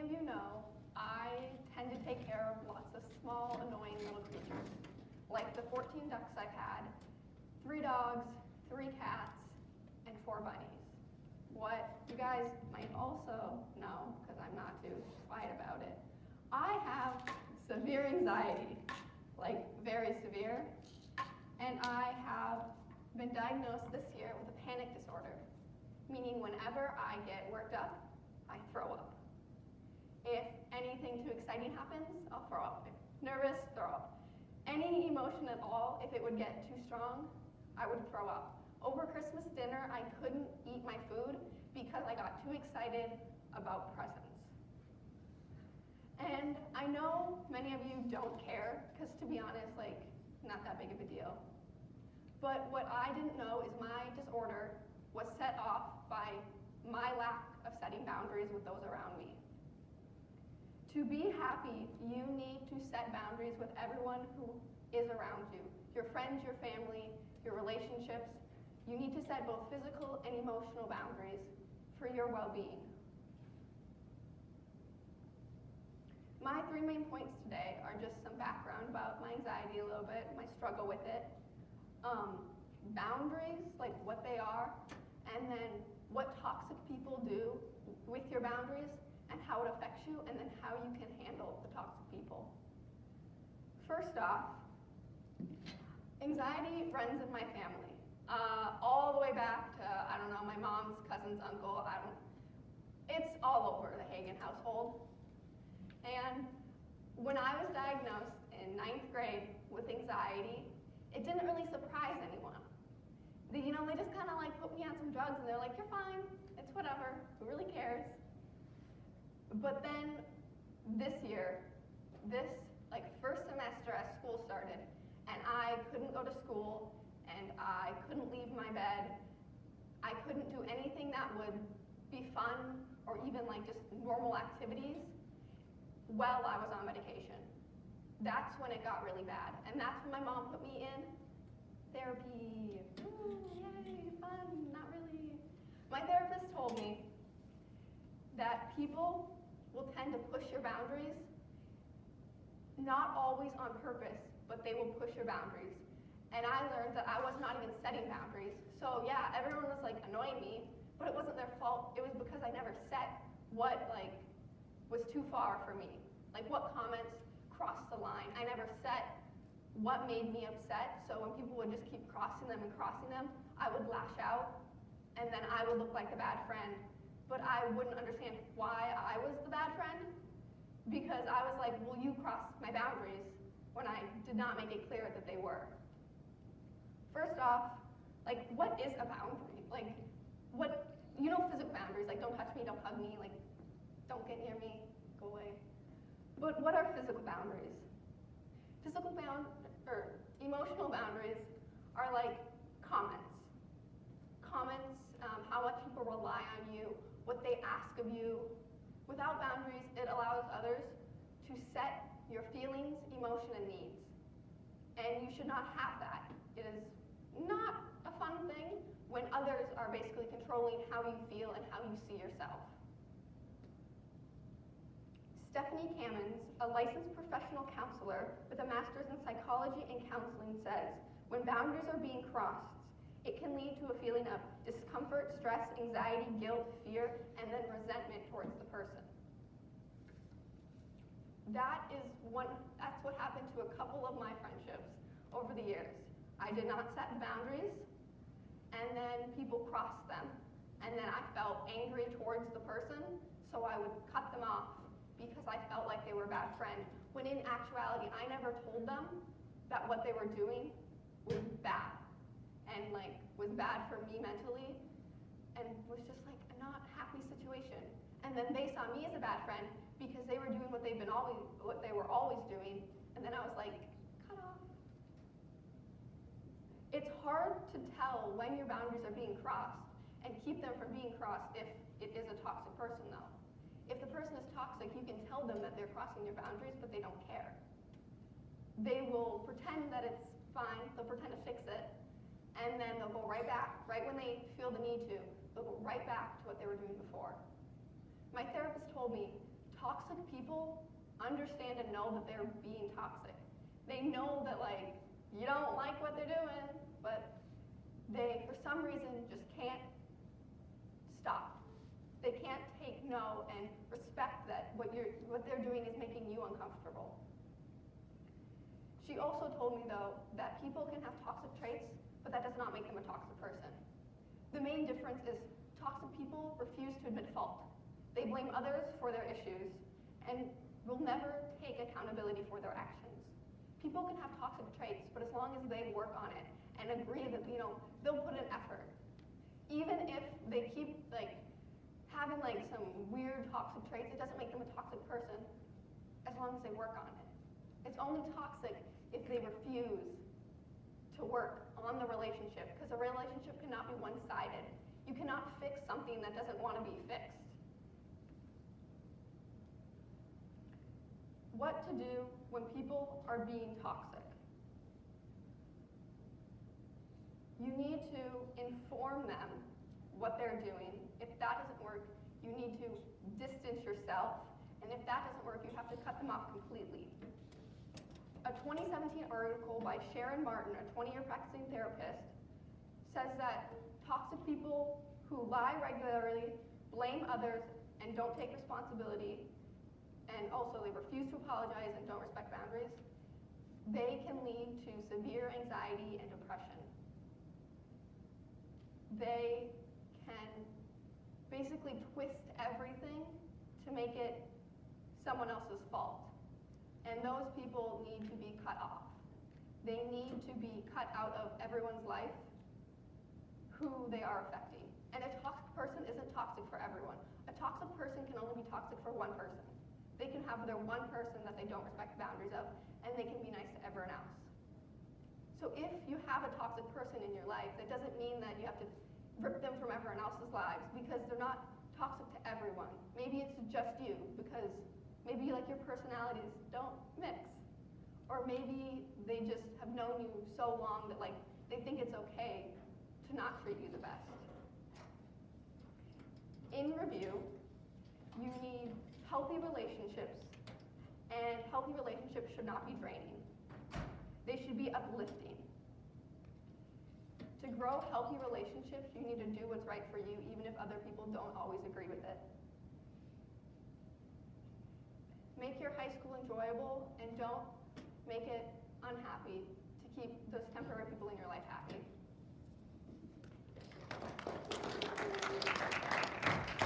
of you know, I tend to take care of lots of small, annoying little creatures. Like the 14 ducks I've had, 3 dogs, 3 cats, and 4 bunnies. What you guys might also know, because I'm not too quiet about it, I have severe anxiety, like very severe, and I have been diagnosed this year with a panic disorder, meaning whenever I get worked up, I throw up. If anything too exciting happens, I'll throw up. If nervous, throw up. Any emotion at all, if it would get too strong, I would throw up. Over Christmas dinner, I couldn't eat my food because I got too excited about presents. And I know many of you don't care, because to be honest, like, not that big of a deal. But what I didn't know is my disorder was set off by my lack of setting boundaries with those around me. To be happy, you need to set boundaries with everyone who is around you. Your friends, your family, your relationships. You need to set both physical and emotional boundaries for your well-being. My 3 main points today are just some background about my anxiety a little bit, my struggle with it, boundaries, like what they are, and then what toxic people do with your boundaries and how it affects you, and then how you can handle the toxic people. First off, anxiety runs in my family. All the way back to, I don't know, my mom's cousin's uncle, it's all over the Hagen household. And when I was diagnosed in 9th grade with anxiety, it didn't really surprise anyone. They just kind of like put me on some drugs and they're like, you're fine, it's whatever, who really cares? But then this year, this first semester as school started, and I couldn't go to school, and I couldn't leave my bed, I couldn't do anything that would be fun or even like just normal activities while I was on medication. That's when it got really bad. And that's when my mom put me in therapy. Ooh, yay, fun, not really. My therapist told me that people will tend to push your boundaries, not always on purpose, but they will push your boundaries. And I learned that I was not even setting boundaries. So yeah, everyone was like annoying me, but it wasn't their fault. It was because I never set what was too far for me. Like what comments crossed the line. I never set what made me upset. So when people would just keep crossing them, I would lash out, and then I would look like the bad friend. But I wouldn't understand why I was the bad friend, because I was like, well, you crossed my boundaries when I did not make it clear that they were. First off, what is a boundary? Physical boundaries, don't touch me, don't hug me, don't get near me, go away. But what are physical boundaries? Emotional boundaries are like comments. How much people rely on you, what they ask of you. Without boundaries, it allows others to set your feelings, emotion, and needs. And you should not have that. It is not a fun thing when others are basically controlling how you feel and how you see yourself. Stephanie Kamens, a licensed professional counselor with a master's in psychology and counseling, says, when boundaries are being crossed, it can lead to a feeling of discomfort, stress, anxiety, guilt, fear, and then resentment towards the person. That's what happened to a couple of my friendships over the years. I did not set boundaries, and then people crossed them. And then I felt angry towards the person, so I would cut them off because I felt like they were a bad friend. When in actuality, I never told them that what they were doing was bad. And was bad for me mentally, and was just a not happy situation. And then they saw me as a bad friend because they were doing what they were always doing, and then I was like, cut off. It's hard to tell when your boundaries are being crossed and keep them from being crossed if it is a toxic person, though. If the person is toxic, you can tell them that they're crossing your boundaries, but they don't care. They will pretend that it's fine, they'll pretend to fix it, and then they'll go right back, right when they feel the need to, they'll go right back to what they were doing before. My therapist told me, toxic people understand and know that they're being toxic. They know that like you don't like what they're doing, but they for some reason just can't stop. They can't take no and respect that what they're doing is making you uncomfortable. She also told me though that people can have toxic traits, but that does not make them a toxic person. The main difference is toxic people refuse to admit fault. They blame others for their issues and will never take accountability for their actions. People can have toxic traits, but as long as they work on it and agree that they'll put in effort, even if they keep like having like some weird toxic traits, it doesn't make them a toxic person as long as they work on it. It's only toxic if they refuse to work on the relationship, because a relationship cannot be one-sided. You cannot fix something that doesn't want to be fixed. What to do when people are being toxic? You need to inform them what they're doing. If that doesn't work, you need to distance yourself. And if that doesn't work, you have to cut them off completely. A 2017 article by Sharon Martin, a 20-year practicing therapist, says that toxic people who lie regularly, blame others, and don't take responsibility, and also they refuse to apologize and don't respect boundaries, they can lead to severe anxiety and depression. They can basically twist everything to make it someone else's fault. And those people need to be cut off. They need to be cut out of everyone's life who they are affecting. And a toxic person isn't toxic for everyone. A toxic person can only be toxic for one person. They can have their one person that they don't respect the boundaries of, and they can be nice to everyone else. So if you have a toxic person in your life, that doesn't mean that you have to rip them from everyone else's lives, because they're not toxic to everyone. Maybe it's just you, because maybe like your personalities don't mix. Or maybe they just have known you so long that like they think it's okay to not treat you the best. In review, you need healthy relationships, and healthy relationships should not be draining. They should be uplifting. To grow healthy relationships, you need to do what's right for you, even if other people don't always agree with it. Make your high school enjoyable, and don't make it unhappy to keep those temporary people in your life happy.